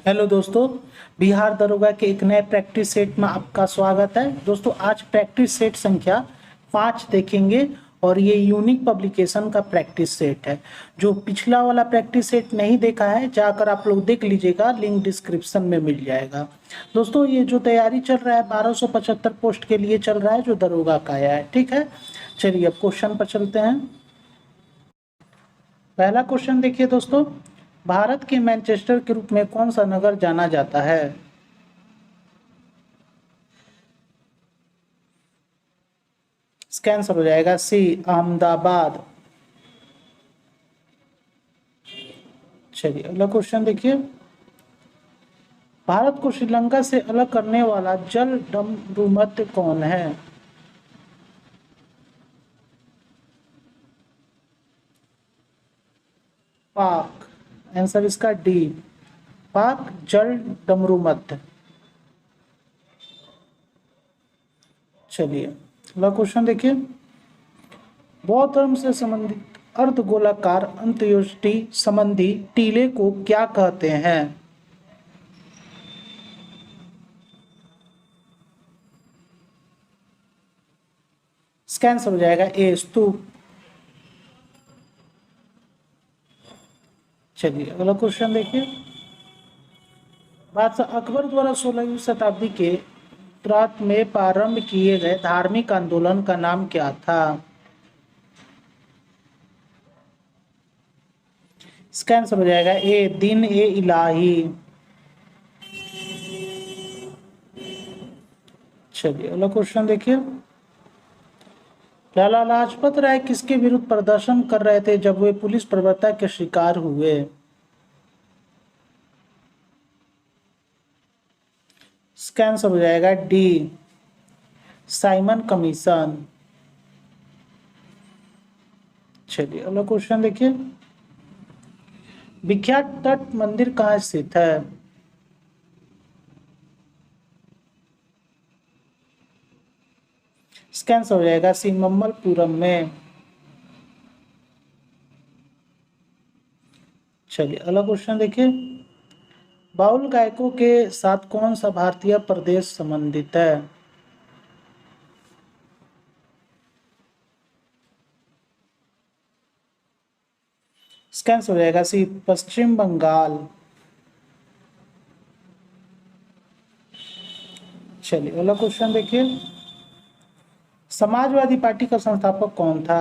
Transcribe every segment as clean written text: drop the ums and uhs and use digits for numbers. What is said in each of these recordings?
Hello दोस्तों। बिहार दरोगा के एक नए प्रैक्टिस सेट में आपका स्वागत है। दोस्तों आज प्रैक्टिस सेट संख्या 5 देखेंगे और ये यूनिक पब्लिकेशन का प्रैक्टिस सेट है। जो पिछला वाला प्रैक्टिस सेट नहीं देखा है जाकर आप लोग देख लीजिएगा, लिंक डिस्क्रिप्शन में मिल जाएगा। दोस्तों ये जो तैयारी चल रहा है 1275 पोस्ट के लिए चल रहा है, जो दरोगा का आया है। ठीक है, चलिए अब क्वेश्चन पर चलते हैं। पहला क्वेश्चन देखिए दोस्तों, भारत के मैनचेस्टर के रूप में कौन सा नगर जाना जाता है? इसका आंसर हो जाएगा सी, अहमदाबाद। चलिए अगला क्वेश्चन देखिए, भारत को श्रीलंका से अलग करने वाला जल डमरूमत कौन है? पाक। आंसर इसका डी, पाक जल डमरूमत। चलिए अगला क्वेश्चन देखिए, बौद्ध धर्म से संबंधित अर्धगोलाकार अंत्येष्टि संबंधी टीले को क्या कहते हैं? इसका आंसर हो जाएगा ए, स्तूप। चलिए अगला क्वेश्चन देखिए, बादशाह अकबर द्वारा 16वीं शताब्दी के उत्तरार्ध में प्रारंभ किए गए धार्मिक आंदोलन का नाम क्या था? इसका आंसर हो जाएगा ए, दिन ए इलाही। चलिए अगला क्वेश्चन देखिए, लाला लाजपत राय किसके विरुद्ध प्रदर्शन कर रहे थे जब वे पुलिस प्रवरता के शिकार हुए? इसका आंसर हो जाएगा डी, साइमन कमीशन। चलिए अगला क्वेश्चन देखिए, विख्यात तट मंदिर कहाँ स्थित है? इसका आंसर हो जाएगा सी, ममल्लपुरम में। चलिए अगला क्वेश्चन देखिए, बाउल गायकों के साथ कौन सा भारतीय प्रदेश संबंधित है? इसका आंसर हो जाएगा सी, पश्चिम बंगाल। चलिए अगला क्वेश्चन देखिए, समाजवादी पार्टी का संस्थापक कौन था?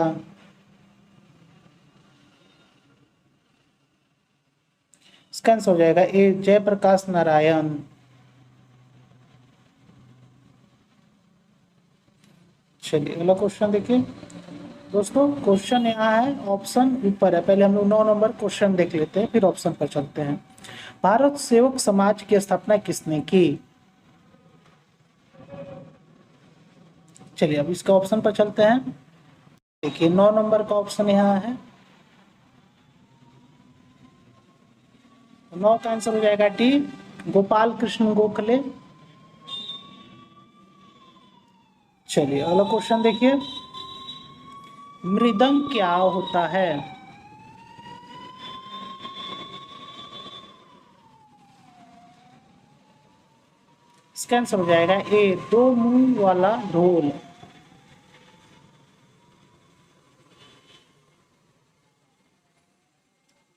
इसका आंसर हो जाएगा ए, जयप्रकाश नारायण। चलिए अगला क्वेश्चन देखिए दोस्तों, क्वेश्चन यहाँ है, ऑप्शन ऊपर है। पहले हम लोग 9 नंबर क्वेश्चन देख लेते हैं, फिर ऑप्शन पर चलते हैं। भारत सेवक समाज की स्थापना किसने की? चलिए अब इसका ऑप्शन पर चलते हैं। देखिए 9 नंबर का ऑप्शन यहाँ है, 9 का आंसर हो जाएगा डी, गोपाल कृष्ण गोखले। चलिए अगला क्वेश्चन देखिए, मृदंग क्या होता है? इसका आंसर हो जाएगा ए, दो मुंह वाला ढोल।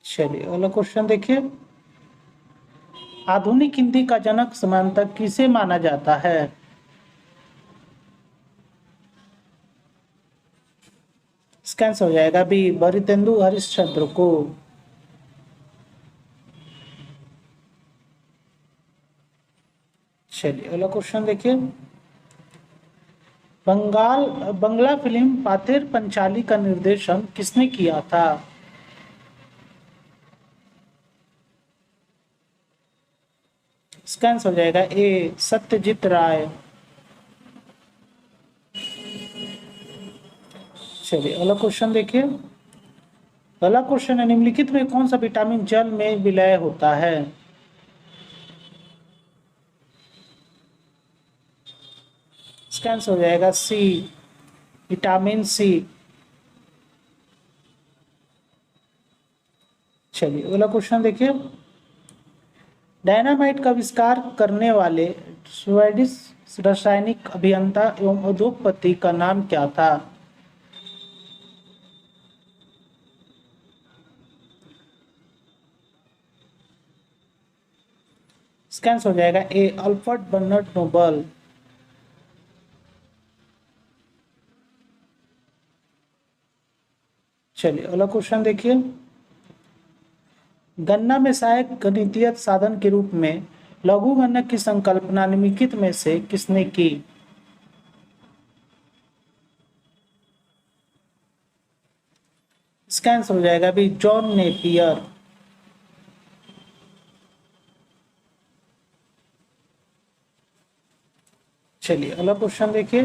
चलिए अगला क्वेश्चन देखिए, आधुनिक हिंदी का जनक समानांतर किसे माना जाता है? इसका आंसर हो जाएगा बी, भारतेंदु हरिश्चंद्र को। चलिए अगला क्वेश्चन देखिए, बंगला फिल्म पाथेर पंचाली का निर्देशन किसने किया था? इसका आंसर हो जाएगा ए, सत्यजीत राय। चलिए अगला क्वेश्चन देखिए, अगला क्वेश्चन है, निम्नलिखित में कौन सा विटामिन जल में विलय होता है? इसका आंसर हो जाएगा सी, विटामिन सी। चलिए अगला क्वेश्चन देखिए, डायनामाइट का आविष्कार करने वाले स्वीडिश रासायनिक अभियंता एवं उद्योगपति का नाम क्या था? इसका आंसर हो जाएगा ए अल्फ्रेड बर्नार्ड नोबल। चलिए अगला क्वेश्चन देखिए। गणना में सहायक गणितीय साधन के रूप में लघु गणक की संकल्पना निम्नलिखित में से किसने की? इसका आंसर हो जाएगा भी जॉन नेपियर। चलिए अगला क्वेश्चन देखिए।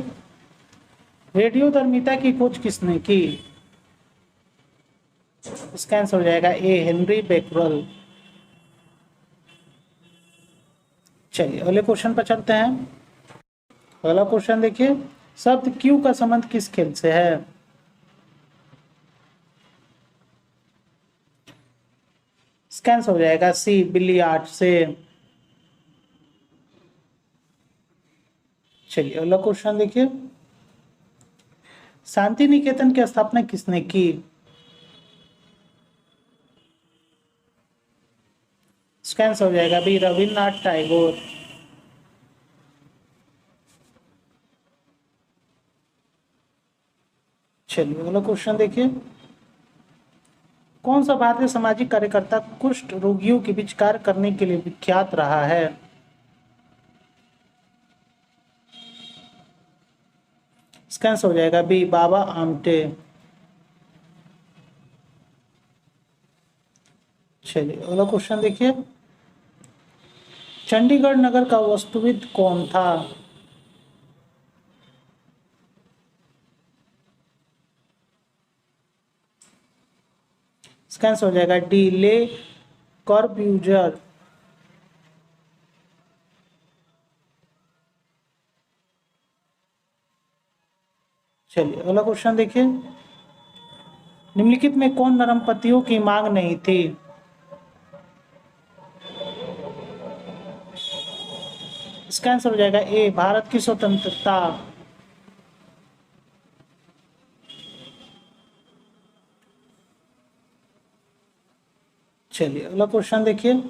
रेडियोधर्मिता की खोज किसने की? इसका आंसर हो जाएगा ए हेनरी बेकरल। चलिए अगले क्वेश्चन पर चलते हैं। अगला क्वेश्चन देखिए। शब्द क्यू का संबंध किस खेल से है? इसका आंसर हो जाएगा सी बिलियर्ड से। चलिए अगला क्वेश्चन देखिए। शांति निकेतन की स्थापना किसने की? इसका आंसर हो जाएगा भी रविन्द्रनाथ टैगोर। चलिए अगला क्वेश्चन देखिए। कौन सा भारतीय सामाजिक कार्यकर्ता कुष्ठ रोगियों के बीच कार्य करने के लिए विख्यात रहा है? इसका आंसर हो जाएगा बी बाबा आमटे। चलिए अगला क्वेश्चन देखिए। चंडीगढ़ नगर का वास्तुविद कौन था? इसका आंसर हो जाएगा डी ले कॉर्ब्यूजर। चलिए अगला क्वेश्चन देखिए। निम्नलिखित में कौन नरम पत्तियों की मांग नहीं थी? इसका आंसर हो जाएगा ए भारत की स्वतंत्रता। चलिए अगला क्वेश्चन देखिए।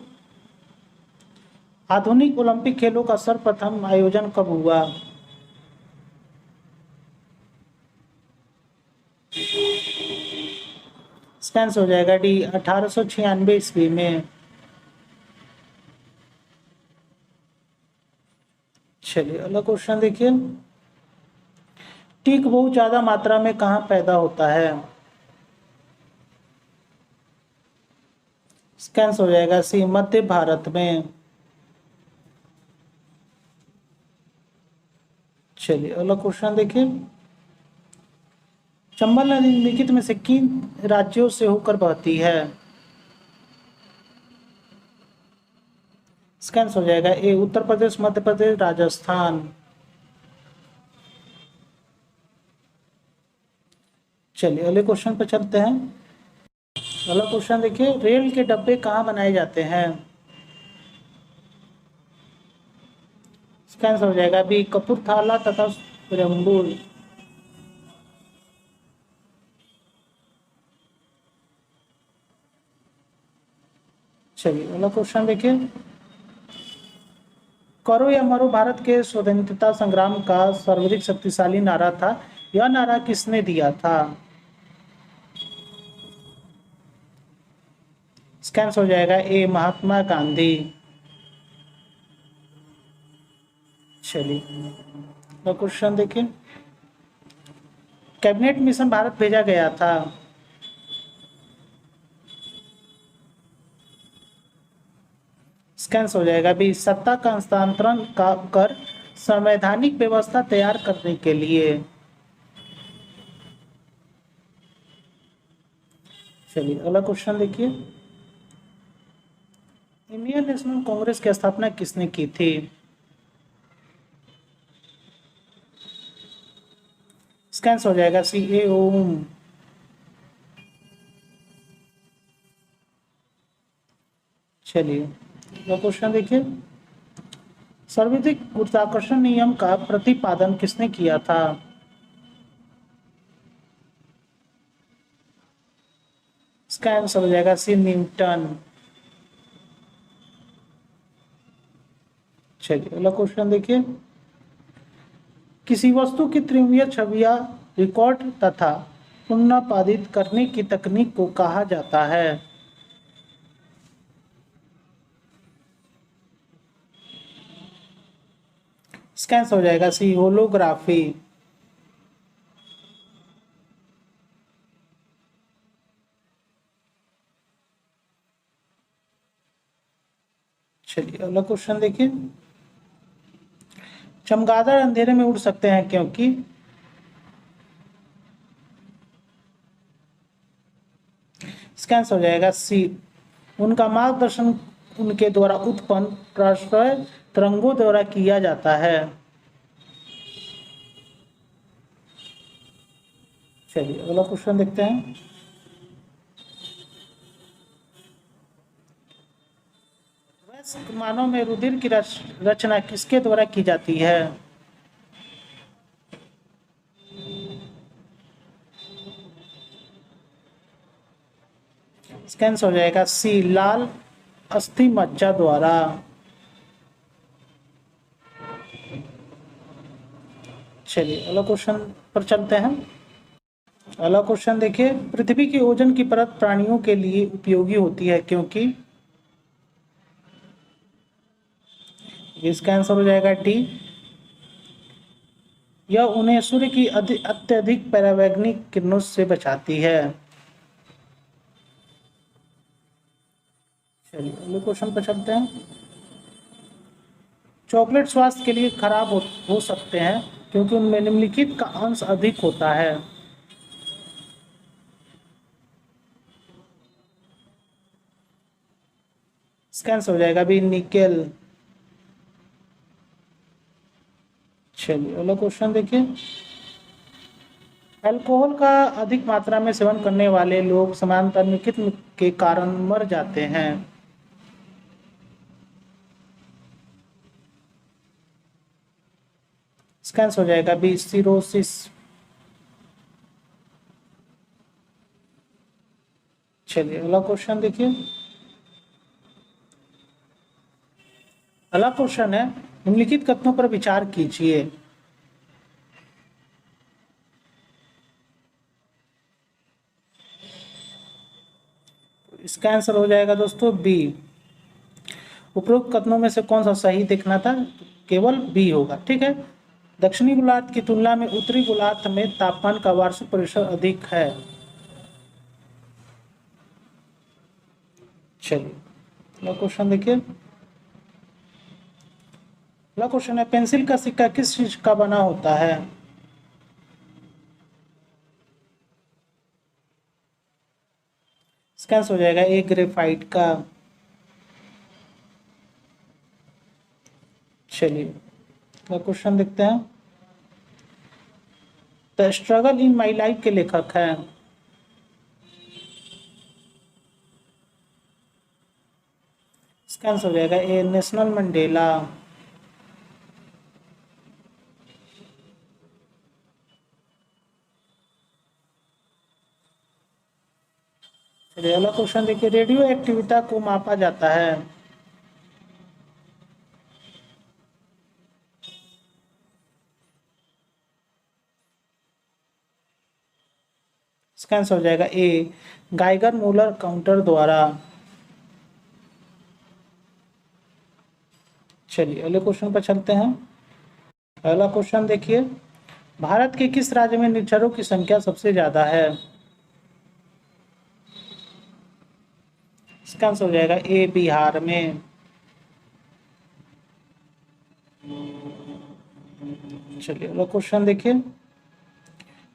आधुनिक ओलंपिक खेलों का सर्वप्रथम आयोजन कब हुआ? इसका आंसर हो जाएगा डी 1896 ईस्वी में। चलिए अगला क्वेश्चन देखिए। टीक बहुत ज्यादा मात्रा में कहाँ पैदा होता है? इसका आंसर हो जाएगा सी मध्य भारत में। चलिए अगला क्वेश्चन देखिए। चंबल नदी निम्नलिखित में से किन राज्यों से होकर बहती है? इसका आंसर हो जाएगा ए उत्तर प्रदेश, मध्य प्रदेश, राजस्थान। चलिए अगले क्वेश्चन पर चलते हैं। अगला क्वेश्चन देखिए। रेल के डब्बे कहाँ बनाए जाते हैं? इसका आंसर हो जाएगा बी कपूरथला तथा रंगूर। चलिए अगला क्वेश्चन देखिए। करो या मरो भारत के स्वतंत्रता संग्राम का सर्वाधिक शक्तिशाली नारा था। यह नारा किसने दिया था? इसका आंसर हो जाएगा ए महात्मा गांधी। चलिए अगला क्वेश्चन देखिए। कैबिनेट मिशन भारत भेजा गया था। इसका आंसर हो जाएगा भी सत्ता का हस्तांतरण का कर संवैधानिक व्यवस्था तैयार करने के लिए। चलिए अगला क्वेश्चन देखिए। इंडियन नेशनल कांग्रेस की स्थापना किसने की थी? इसका आंसर हो जाएगा सी ए ओम। चलिए तो क्वेश्चन देखिए, सर्वाधिक गुरुत्वाकर्षण नियम का प्रतिपादन किसने किया था? इसका आंसर हो जाएगा सी, न्यूटन। चलिए अगला क्वेश्चन देखिए, किसी वस्तु की त्रिविमीय छवियां रिकॉर्ड तथा पुनरुत्पादित करने की तकनीक को कहा जाता है? इसका आंसर हो जाएगा सी, होलोग्राफी। चलिए अगला क्वेश्चन देखिए, चमगादड़ अंधेरे में उड़ सकते हैं क्योंकि? इसका आंसर हो जाएगा सी, उनका मार्गदर्शन उनके द्वारा उत्पन्न प्रकाश तरंगों द्वारा किया जाता है। चलिए अगला क्वेश्चन देखते हैं, वयस्क मानव में रुधिर की रचना किसके द्वारा की जाती है? इसका आंसर हो जाएगा सी, लाल अस्थि मज्जा द्वारा। चलिए अगला क्वेश्चन पर चलते हैं। अगला क्वेश्चन देखिए, पृथ्वी की ओजोन की परत प्राणियों के लिए उपयोगी होती है क्योंकि? इसका आंसर हो जाएगा डी, यह उन्हें सूर्य की अत्यधिक परावैंगनिक किरणों से बचाती है। चलिए अगले क्वेश्चन पर चलते हैं, चॉकलेट स्वास्थ्य के लिए खराब हो सकते हैं क्योंकि उनमें निम्नलिखित का अंश अधिक होता है। इसका आंसर हो जाएगा भी, निकेल। चलिए अगला क्वेश्चन देखिए, अल्कोहल का अधिक मात्रा में सेवन करने वाले लोग समानांतर निम्नलिखित के कारण मर जाते हैं। इसका आंसर हो जाएगा बी, सिरोसिस। चलिए अगला क्वेश्चन देखिए, अगला क्वेश्चन है, निम्नलिखित कथनों पर विचार कीजिए। इसका आंसर हो जाएगा दोस्तों बी, उपरोक्त कथनों में से कौन सा सही देखना था? केवल बी होगा, ठीक है। दक्षिणी गोलार्ध की तुलना में उत्तरी गोलार्ध में तापमान का वार्षिक परिसर अधिक है। चलिए अगला क्वेश्चन देखिए, अगला क्वेश्चन है, पेंसिल का सिक्का किस चीज का बना होता है? इसका आंसर हो जाएगा ए, ग्रेफाइट का। चलिए अगला क्वेश्चन देखते हैं, the struggle in my life के लेखक हैं? इसका आंसर हो जाएगा ए, नेशनल मंडेला। चलिए अगला क्वेश्चन देखिए, रेडियो एक्टिविटी को मापा जाता है? इसका आंसर हो जाएगा ए, गाइगर मूलर काउंटर द्वारा। चलिए अगले क्वेश्चन पर चलते हैं। अगला क्वेश्चन देखिए, भारत के किस राज्य में निरक्षरों की संख्या सबसे ज्यादा है? इसका आंसर हो जाएगा ए, बिहार में। चलिए अगला क्वेश्चन देखिए,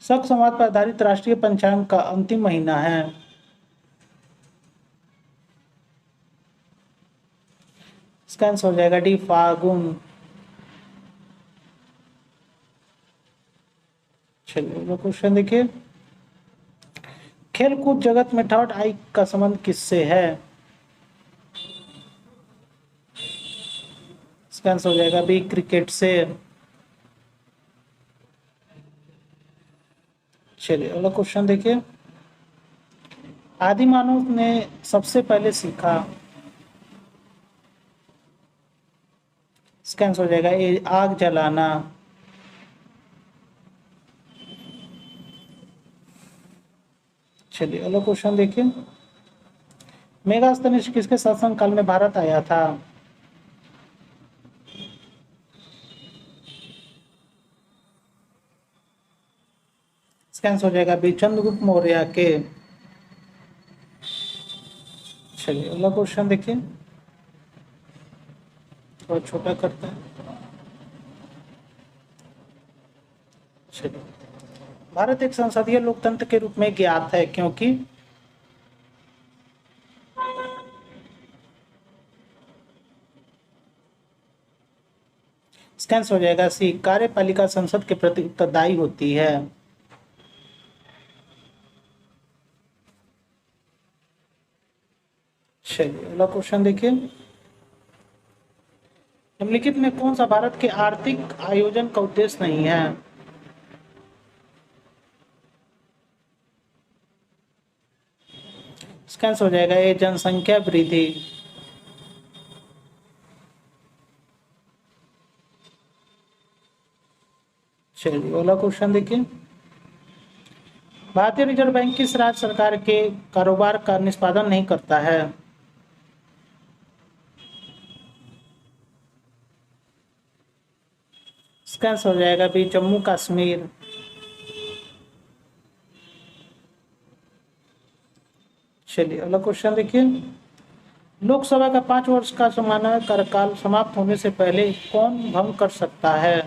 शक संवाद पर आधारित राष्ट्रीय पंचांग का अंतिम महीना है? इसका आंसर हो जाएगा डी, फागुन। चलिए अगला क्वेश्चन देखिए, खेल कूद जगत में थर्ड आई का संबंध किससे है? इसका आंसर हो जाएगा बी क्रिकेट से। चलिए अगला क्वेश्चन देखिए, आदि मानव ने सबसे पहले सीखा। इसका आंसर हो जाएगा ए आग जलाना। चलिए अगला क्वेश्चन देखिए, मेगास्थनीज किसके शासन काल में भारत आया था। इसका आंसर हो जाएगा बी चंद्रगुप्त मौर्य के। चलिए अगला क्वेश्चन देखिए, थोड़ा छोटा करते हैं। चलिए, भारत एक संसदीय लोकतंत्र के रूप में ज्ञात है क्योंकि। इसका आंसर हो जाएगा सी कार्यपालिका संसद के प्रति उत्तरदायी होती है। चलिए अगला क्वेश्चन देखिए, निम्नलिखित में कौन सा भारत के आर्थिक आयोजन का उद्देश्य नहीं है। इसका आंसर हो जाएगा ये जनसंख्या वृद्धि। चलिए अगला क्वेश्चन देखिए, भारतीय रिजर्व बैंक किस राज्य सरकार के कारोबार का निष्पादन नहीं करता है। इसका आंसर हो जाएगा बी जम्मू कश्मीर। चलिए अगला क्वेश्चन देखिए, लोकसभा का 5 वर्ष का सामान्य कार्यकाल समाप्त होने से पहले कौन भंग कर सकता है।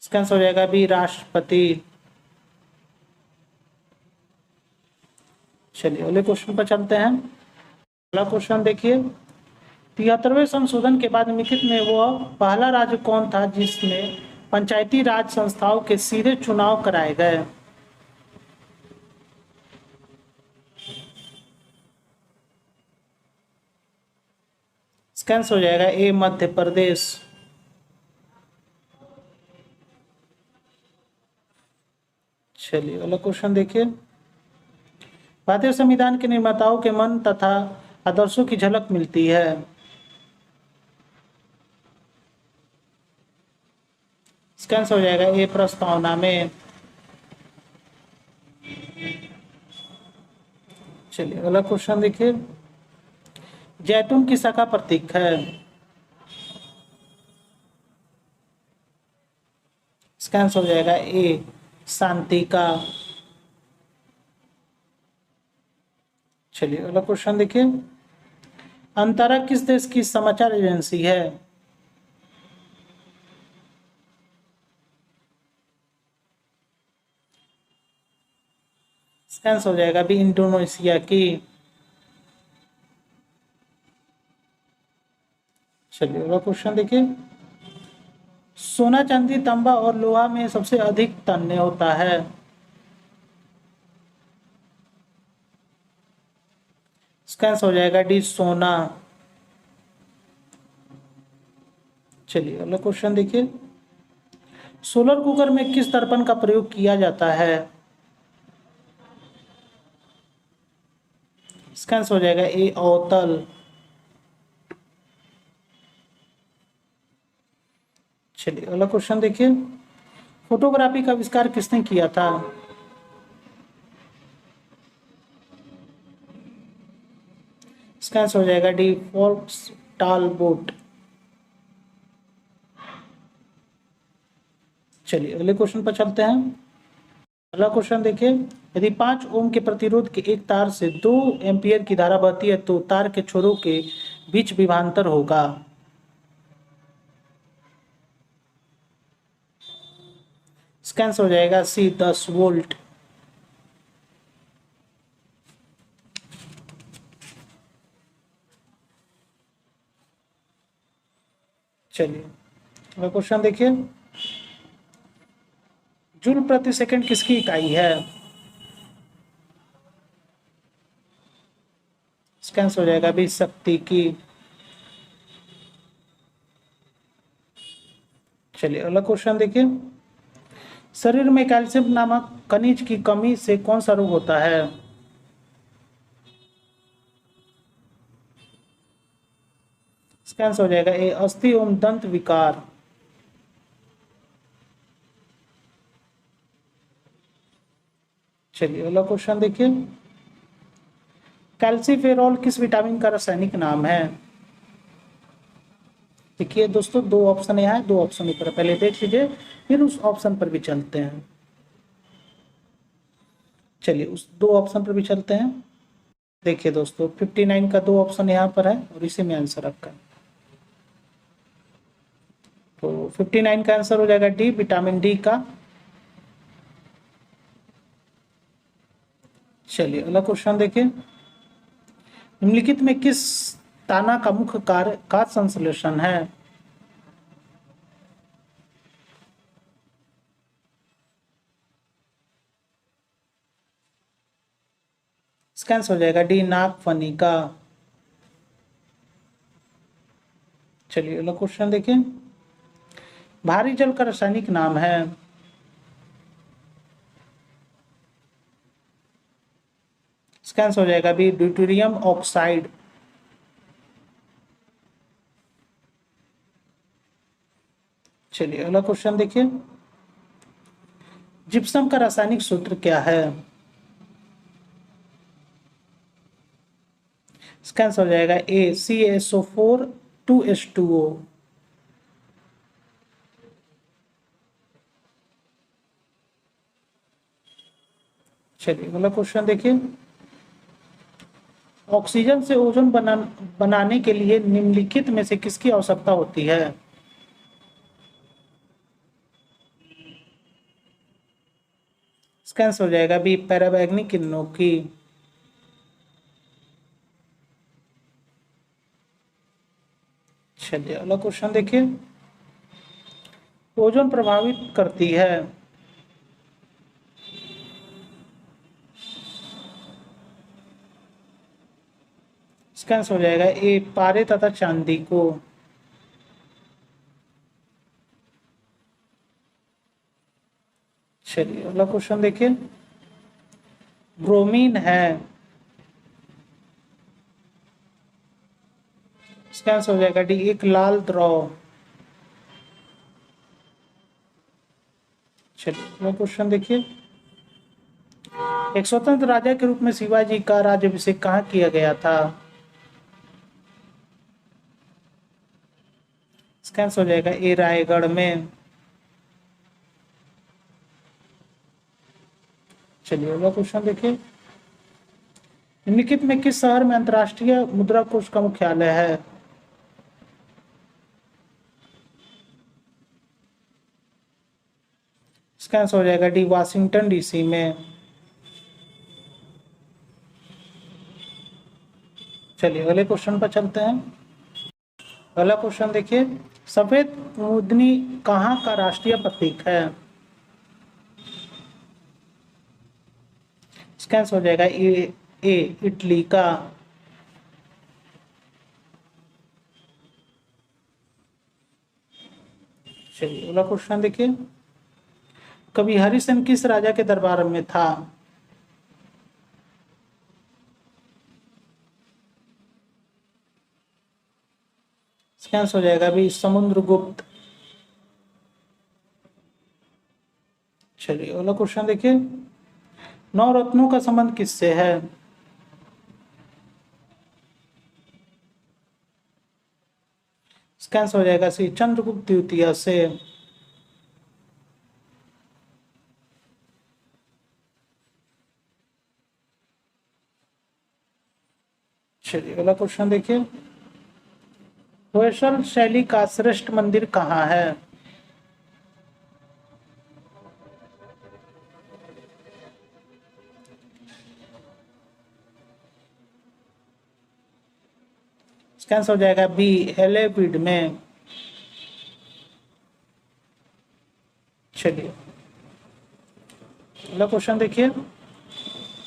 इसका आंसर हो जाएगा बी राष्ट्रपति। चलिए अगले क्वेश्चन पर चलते हैं। अगला क्वेश्चन देखिए, 73वें संशोधन के बाद निम्नलिखित में वह पहला राज्य कौन था जिसमें पंचायती राज संस्थाओं के सीधे चुनाव कराए गए। इसका आंसर हो जाएगा ए मध्य प्रदेश। चलिए अगला क्वेश्चन देखिए, भारतीय संविधान के निर्माताओं के मन तथा आदर्शों की झलक मिलती है। इसका आंसर हो जाएगा ए प्रस्तावना में। चलिए अगला क्वेश्चन देखिए, जैतून की शाखा प्रतीक है। इसका आंसर हो जाएगा ए शांति का। चलिए अगला क्वेश्चन देखिए, अंतरा किस देश की समाचार एजेंसी है। इसका आंसर हो जाएगा भी इंडोनेशिया की। चलिए अगला क्वेश्चन देखिए, सोना चांदी तांबा और लोहा में सबसे अधिक तन्य होता है। इसका आंसर हो जाएगा डी सोना। चलिए अगला क्वेश्चन देखिए, सोलर कुकर में किस दर्पण का प्रयोग किया जाता है। इसका आंसर हो जाएगा ए अवतल। चलिए अगला क्वेश्चन देखिए, फोटोग्राफी का आविष्कार किसने किया था। इसका आंसर हो जाएगा डी फोर्ब्स टालबोट। चलिए अगले क्वेश्चन पर चलते हैं। अगला क्वेश्चन देखिए, यदि 5 ओम के प्रतिरोध के एक तार से 2 एम्पियर की धारा बहती है तो तार के छोरों के बीच विभवांतर होगा। इसका आंसर हो जाएगा सी 10 वोल्ट। चलिए अगला क्वेश्चन देखिए, जूल प्रति सेकंड किसकी इकाई है। कैंसिल हो जाएगा भी शक्ति की। चलिए अगला क्वेश्चन देखिए, शरीर में कैल्शियम नामक खनिज की कमी से कौन सा रोग होता है? कैंसिल हो जाएगा ए अस्थि एवं दंत विकार। चलिए अगला क्वेश्चन देखिए, कैल्सीफेरॉल किस विटामिन का रासायनिक नाम है? देखिए दोस्तों, दो ऑप्शन यहाँ है, दो ऑप्शन ऊपर, पहले देख लीजिए फिर उस ऑप्शन पर भी चलते हैं। चलिए उस दो ऑप्शन पर भी चलते हैं। देखिए दोस्तों, 59 का दो ऑप्शन यहाँ पर है और इसी में आंसर आपका। तो 59 का आंसर हो जाएगा डी, विटामिन डी का। चलिए अगला क्वेश्चन देखिए, निम्नलिखित में किस ताना का मुख्य कार्य का संश्लेषण है? स्कैंस हो जाएगा डी, नाक फनी का। चलिए अगला क्वेश्चन देखिए, भारी जल का रासायनिक नाम है? स्कैंस हो जाएगा बी, ड्यूटेरियम ऑक्साइड। चलिए अगला क्वेश्चन देखिए, जिप्सम का रासायनिक सूत्र क्या है? स्कैंस हो जाएगा ए, CaSO4 2H2O। चलिए अगला क्वेश्चन देखिए, ऑक्सीजन से ओजोन बनाने के लिए निम्नलिखित में से किसकी आवश्यकता होती है? स्कैंस हो जाएगा बी, पैराबैंगनी किरणों की। चलिए अगला क्वेश्चन देखिए, ओजोन प्रभावित करती है? स्कैंस हो जाएगा ए, पारे तथा चांदी को। चलिए अगला क्वेश्चन देखिए, ब्रोमीन है? स्कैंस हो जाएगा डी, एक लाल द्रव। चलिए अगला क्वेश्चन देखिए, एक स्वतंत्र राजा के रूप में शिवाजी का राज्याभिषेक कहाँ किया गया था? स्कैंस हो जाएगा ए, रायगढ़ में। चलिए अगला क्वेश्चन देखिए, निम्नलिखित में किस शहर में अंतर्राष्ट्रीय मुद्रा कोष का मुख्यालय है? स्कैंस हो जाएगा डी, वाशिंगटन डीसी में। चलिए अगले क्वेश्चन पर चलते हैं। अगला क्वेश्चन देखिए, सफेद कुमुदनी कहाँ का राष्ट्रीय प्रतीक है? स्कैंस हो जाएगा ए, इटली का। चलिए अगला क्वेश्चन देखिए, कवि हरिसेन किस राजा के दरबार में था? स्कैंस हो जाएगा भी, समुद्रगुप्त। चलिए अगला क्वेश्चन देखिए, नौ रत्नों का संबंध किससे है? स्कैंस हो जाएगा सी, चंद्रगुप्त द्वितीय से। चलिए अगला क्वेश्चन देखिए, होयसल शैली का श्रेष्ठ मंदिर कहाँ है? स्कैंस हो जाएगा बी, एलेपीड में। चलिए अगला क्वेश्चन देखिए,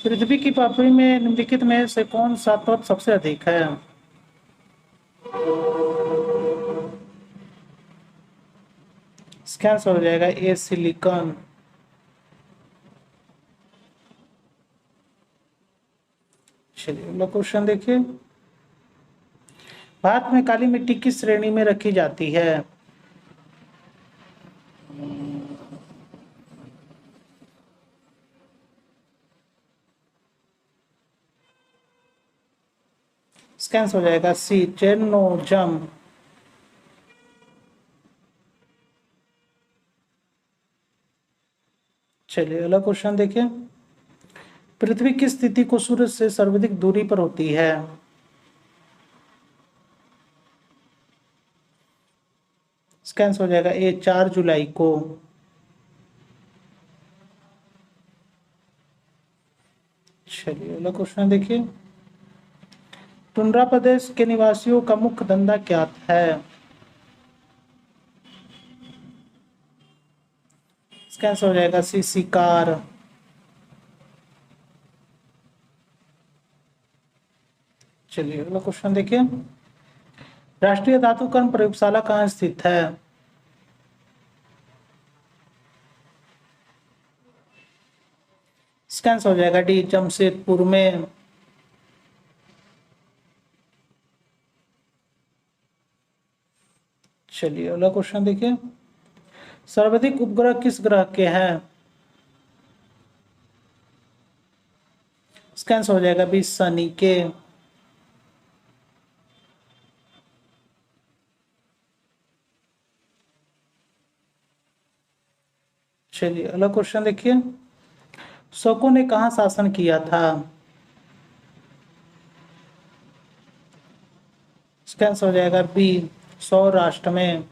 पृथ्वी की पृथ्वी में निम्नलिखित में से कौन सा तत्व सबसे अधिक है? इसका आंसर हो जाएगा ए सिलिकॉन। चलिए अगला क्वेश्चन देखिए। भारत में काली मिट्टी किस श्रेणी में रखी जाती है? इसका आंसर हो जाएगा सी चेरनोजम। चलिए अगला क्वेश्चन देखिए। पृथ्वी की स्थिति को सूर्य से सर्वाधिक दूरी पर होती है? इसका आंसर हो जाएगा ए 4 जुलाई को। चलिए अगला क्वेश्चन देखिए। टुंड्रा प्रदेश के निवासियों का मुख्य धंधा क्या है? इसका आंसर हो जाएगा सी शिकार। चलिए अगला क्वेश्चन देखिए। राष्ट्रीय धातुकर्म प्रयोगशाला कहाँ स्थित है? इसका आंसर हो जाएगा डी जमशेदपुर में। चलिए अगला क्वेश्चन देखिए। सर्वाधिक उपग्रह किस ग्रह के हैं? इसका आंसर हो जाएगा बी शनि के। चलिए अगला क्वेश्चन देखिए। शकों ने कहाँ शासन किया था? इसका आंसर हो जाएगा बी सौराष्ट्र में।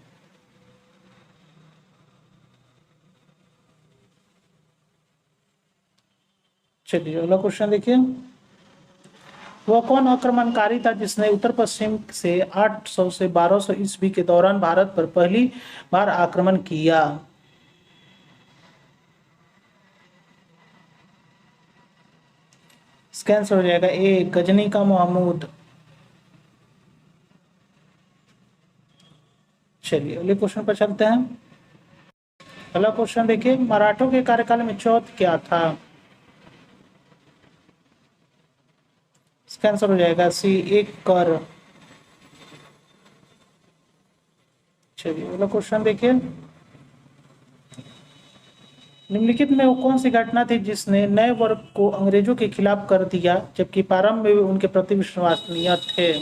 चलिए अगला क्वेश्चन देखिए। वह कौन आक्रमणकारी था जिसने उत्तर पश्चिम से 800 से 1200 ईस्वी के दौरान भारत पर पहली बार आक्रमण किया? इसका आंसर हो जाएगा ए गजनी का महमूद। चलिए अगले क्वेश्चन पर चलते हैं। अगला क्वेश्चन देखिए। मराठों के कार्यकाल में चौथ क्या था? इसका आंसर हो जाएगा सी एक कर। चलिए अगला क्वेश्चन देखिए। निम्नलिखित में वो कौन सी घटना थी जिसने नए वर्ग को अंग्रेजों के खिलाफ कर दिया जबकि प्रारंभ में वे उनके प्रति विश्वसनीय थे?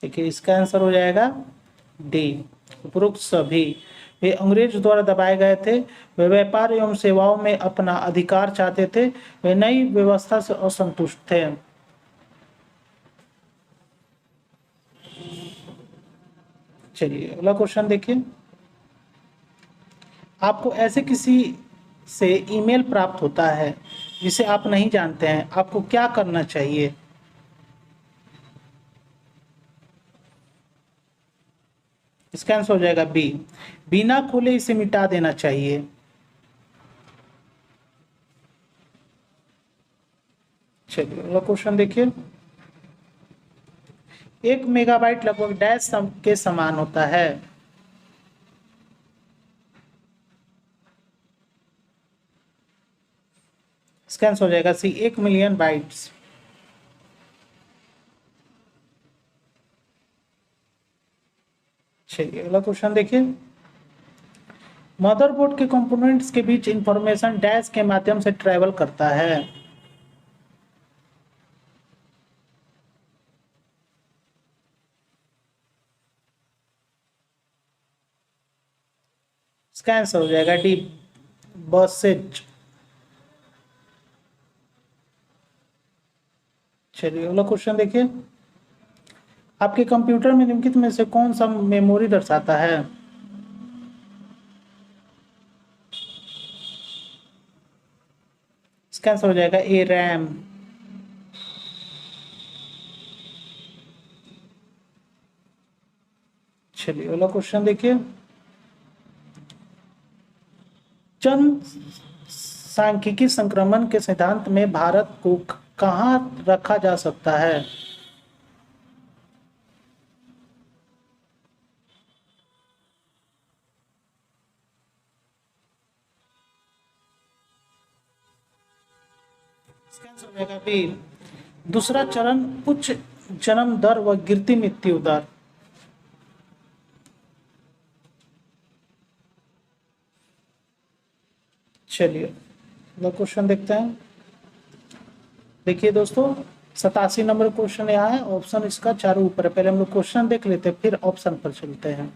देखिए इसका आंसर हो जाएगा डी उपरोक्त सभी। वे अंग्रेज द्वारा दबाए गए थे। वे व्यापार एवं सेवाओं में अपना अधिकार चाहते थे। वे नई व्यवस्था से असंतुष्ट थे। चलिए अगला क्वेश्चन देखिए। आपको ऐसे किसी से ईमेल प्राप्त होता है जिसे आप नहीं जानते हैं, आपको क्या करना चाहिए? इसका आंसर हो जाएगा बी बिना खोले इसे मिटा देना चाहिए। चलिए अगला क्वेश्चन देखिए। 1 मेगाबाइट लगभग डैश के समान होता है? इसका आंसर हो जाएगा सी 1 मिलियन बाइट्स। चलिए अगला क्वेश्चन देखिए। मदरबोर्ड के कंपोनेंट्स के बीच इंफॉर्मेशन डैश के माध्यम से ट्रेवल करता है? इसका आंसर हो जाएगा डी बसेज। चलिए अगला क्वेश्चन देखिए। आपके कंप्यूटर में निम्नलिखित में से कौन सा मेमोरी दर्शाता है? इसका आंसर हो जाएगा ए रैम। चलिए अगला क्वेश्चन देखिए। चंद सांख्यिकी संक्रमण के सिद्धांत में भारत को कहाँ रखा जा सकता है? इसका आंसर हो जाएगा बी, दूसरा चरण उच्च जन्म दर व गिरती मृत्यु दर। चलिए अगला क्वेश्चन देखते हैं। देखिए दोस्तों 87 नंबर क्वेश्चन यहाँ है, ऑप्शन इसका चारों ऊपर है। पहले हम लोग क्वेश्चन देख लेते हैं फिर ऑप्शन पर चलते हैं।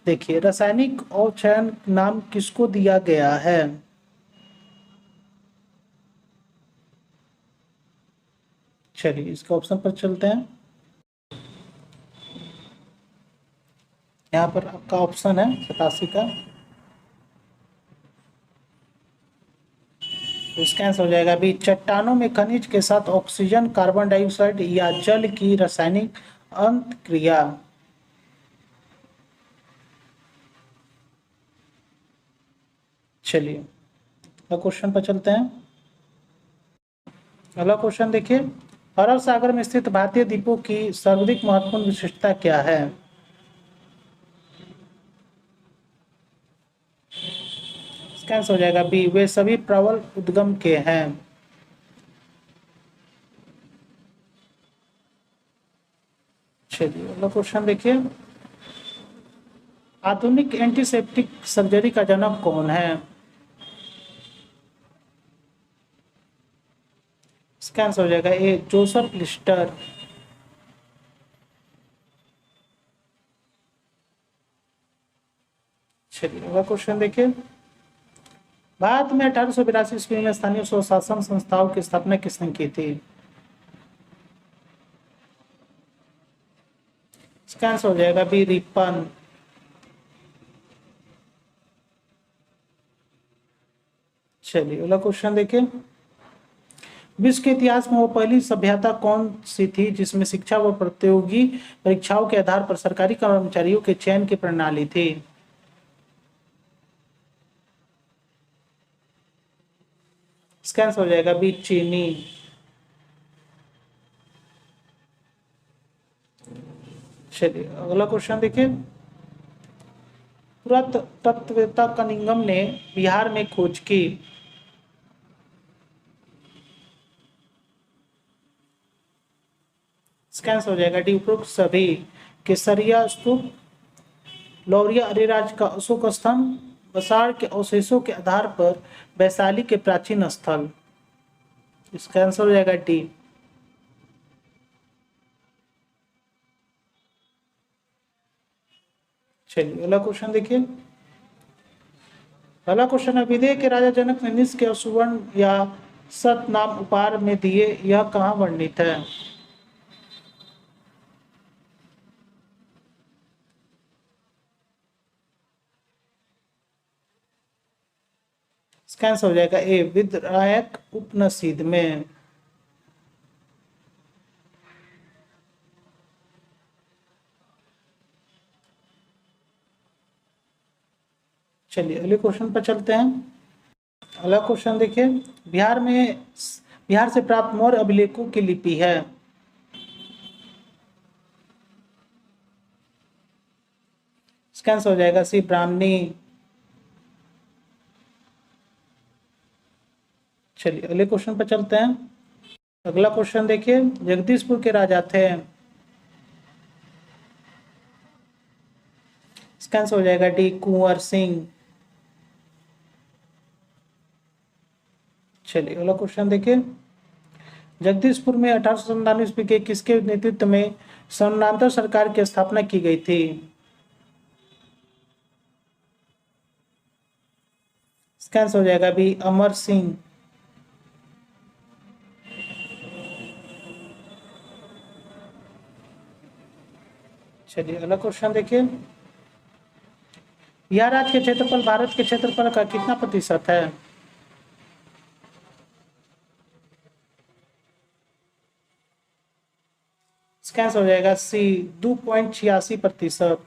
देखिए रासायनिक अवक्षय नाम किसको दिया गया है? चलिए इसका ऑप्शन पर चलते हैं। यहाँ पर आपका ऑप्शन है 87 का, तो इसका आंसर हो जाएगा बी, चट्टानों में खनिज के साथ ऑक्सीजन, कार्बन डाइऑक्साइड या जल की रासायनिक अंतःक्रिया। चलिए अगला क्वेश्चन पर चलते हैं। अगला क्वेश्चन देखिए, अरब सागर में स्थित भारतीय द्वीपों की सर्वाधिक महत्वपूर्ण विशेषता क्या है? इसका आंसर हो जाएगा बी, वे सभी प्रबल उद्गम के हैं। चलिए अगला क्वेश्चन देखिए, आधुनिक एंटीसेप्टिक सर्जरी का जनक कौन है? इसका आंसर हो जाएगा ए, जोसेफ लिस्टर। चलिए अगला क्वेश्चन देखिए, भारत में 1882 ईस्वी में स्थानीय स्वशासन संस्थाओं की स्थापना किसने की थी? इसका आंसर हो जाएगा बी, रिपन। चलिए अगला क्वेश्चन देखिए, विश्व के इतिहास में वो पहली सभ्यता कौन सी थी जिसमें शिक्षा व प्रतियोगी परीक्षाओं के आधार पर सरकारी कर्मचारियों के चयन की प्रणाली थी? इसका आंसर हो जाएगा बी, चीनी। चलिए अगला क्वेश्चन देखिए, पुरातत्ववेत्ता कनिंघम ने बिहार में खोज की। इसका आंसर हो जाएगा डी, उपरोक्त सभी, केसरिया स्तूप, लौरिया अरिराज का अशोक स्तंभ, बसाड़ के अवशेषों के आधार पर वैशाली के प्राचीन स्थल। इसका आंसर हो जाएगा डी। चलिए अगला क्वेश्चन देखिए, पहला क्वेश्चन है, विदेह के राजा जनक ने निष्क के सुवर्ण या सत नाम उपहार में दिए, यह कहाँ वर्णित है? इसका आंसर हो जाएगा ए, विद्रायक उपनिषद में। चलिए अगले क्वेश्चन पर चलते हैं। अगला क्वेश्चन देखिए, बिहार से प्राप्त मौर्य अभिलेखों की लिपि है। इसका आंसर हो जाएगा सी, ब्राह्मणी। चलिए अगले क्वेश्चन पर चलते हैं। अगला क्वेश्चन देखिए, जगदीशपुर के राजा थे। इसका आंसर हो जाएगा डी, कुंवर सिंह। चलिए अगला क्वेश्चन देखिए, जगदीशपुर में 1897 ईस्वी के किसके नेतृत्व में समानांतर सरकार की स्थापना की गई थी? इसका आंसर हो जाएगा बी, अमर सिंह। चलिए अगला क्वेश्चन देखिए, बिहार राज्य के क्षेत्रफल भारत के क्षेत्रफल का कितना प्रतिशत है? इसका आंसर हो जाएगा सी, 2.86%।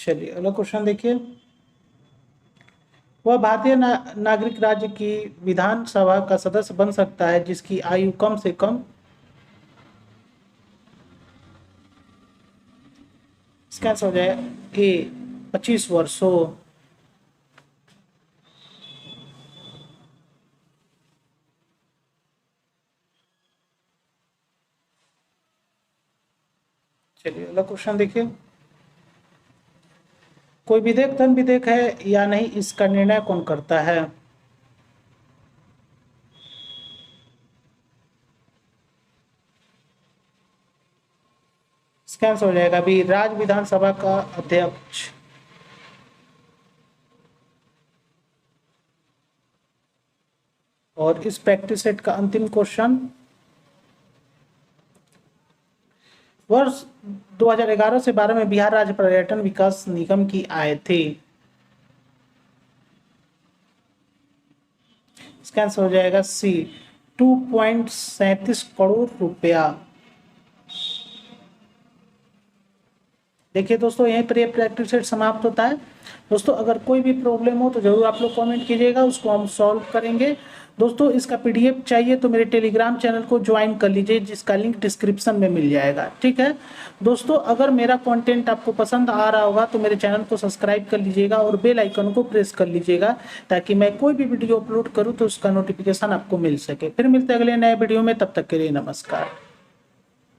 चलिए अगला क्वेश्चन देखिए। वह भारतीय नागरिक राज्य की विधानसभा का सदस्य बन सकता है जिसकी आयु कम से कम, इसका आंसर हो जाएगा ए 25 वर्ष हो। चलिए अगला क्वेश्चन देखिए। कोई विधेयक धन विधेयक है या नहीं, इसका निर्णय कौन करता है? इसका आंसर हो जाएगा बी राज्य विधानसभा का अध्यक्ष। और इस प्रैक्टिस सेट का अंतिम क्वेश्चन, वर्ष 2011 से 12 में बिहार राज्य पर्यटन विकास निगम की आय थी। इसका आंसर हो जाएगा सी 2.37 करोड़ रुपया। देखिए दोस्तों, यहीं पर ये प्रैक्टिस सेट समाप्त होता है। दोस्तों अगर कोई भी प्रॉब्लम हो तो जरूर आप लोग कमेंट कीजिएगा, उसको हम सॉल्व करेंगे। दोस्तों इसका पीडीएफ चाहिए तो मेरे टेलीग्राम चैनल को ज्वाइन कर लीजिए, जिसका लिंक डिस्क्रिप्शन में मिल जाएगा। ठीक है दोस्तों, अगर मेरा कंटेंट आपको पसंद आ रहा होगा तो मेरे चैनल को सब्सक्राइब कर लीजिएगा और बेल आइकन को प्रेस कर लीजिएगा, ताकि मैं कोई भी वीडियो अपलोड करूँ तो उसका नोटिफिकेशन आपको मिल सके। फिर मिलते हैं अगले नए वीडियो में, तब तक के लिए नमस्कार।